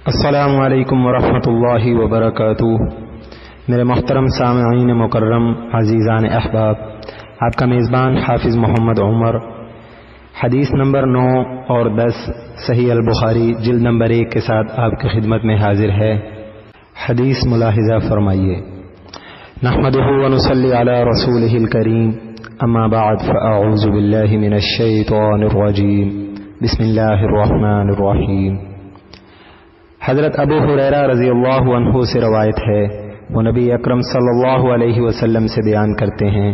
السلام علیکم ورحمۃ اللہ وبرکاتہ۔ میرے محترم سامعین مکرم، عزیزان احباب، آپ کا میزبان حافظ محمد عمر حدیث نمبر 9 اور 10 صحیح البخاری جلد نمبر 1 کے ساتھ آپ کی خدمت میں حاضر ہے۔ حدیث ملاحظہ فرمائیے۔ نحمدہ ونصلی علی رسولہ الکریم، اما بعد فاعوذ باللہ من الشیطان الرجیم، بسم اللہ الرحمن الرحیم۔ حضرت ابو ہریرہ رضی اللہ عنہ سے روایت ہے، وہ نبی اکرم صلی اللہ علیہ وسلم سے بیان کرتے ہیں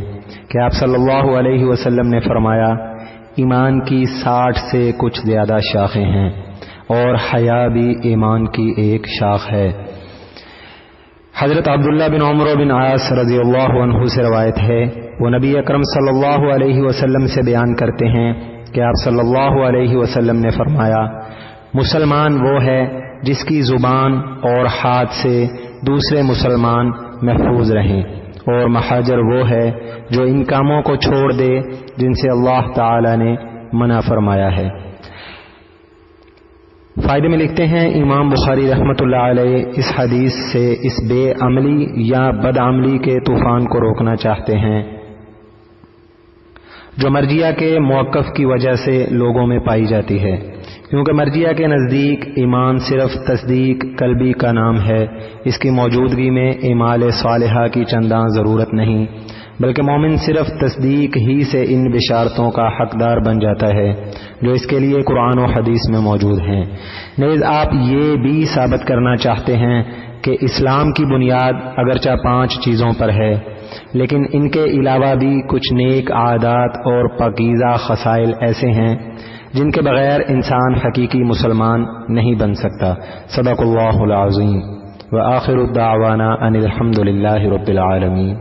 کہ آپ صلی اللہ علیہ وسلم نے فرمایا، ایمان کی 60 سے کچھ زیادہ شاخیں ہیں اور حیا بھی ایمان کی ایک شاخ ہے۔ حضرت عبداللہ بن عمرو بن عاص رضی اللہ عنہ سے روایت ہے، وہ نبی اکرم صلی اللہ علیہ وسلم سے بیان کرتے ہیں کہ آپ صلی اللہ علیہ وسلم نے فرمایا، مسلمان وہ ہے جس کی زبان اور ہاتھ سے دوسرے مسلمان محفوظ رہیں، اور مہاجر وہ ہے جو ان کاموں کو چھوڑ دے جن سے اللہ تعالی نے منع فرمایا ہے۔ فائدے میں لکھتے ہیں، امام بخاری رحمۃ اللہ علیہ اس حدیث سے اس بے عملی یا بد عملی کے طوفان کو روکنا چاہتے ہیں جو مرجئہ کے موقف کی وجہ سے لوگوں میں پائی جاتی ہے، کیونکہ مرجئہ کے نزدیک ایمان صرف تصدیق قلبی کا نام ہے، اس کی موجودگی میں اعمال صالحہ کی چنداں ضرورت نہیں، بلکہ مومن صرف تصدیق ہی سے ان بشارتوں کا حقدار بن جاتا ہے جو اس کے لیے قرآن و حدیث میں موجود ہیں۔ نیز آپ یہ بھی ثابت کرنا چاہتے ہیں کہ اسلام کی بنیاد اگرچہ 5 چیزوں پر ہے، لیکن ان کے علاوہ بھی کچھ نیک عادات اور پاکیزہ خصائل ایسے ہیں جن کے بغیر انسان حقیقی مسلمان نہیں بن سکتا۔ صدق اللہ العظیم، وآخر الدعوانا ان الحمد للہ رب العالمین۔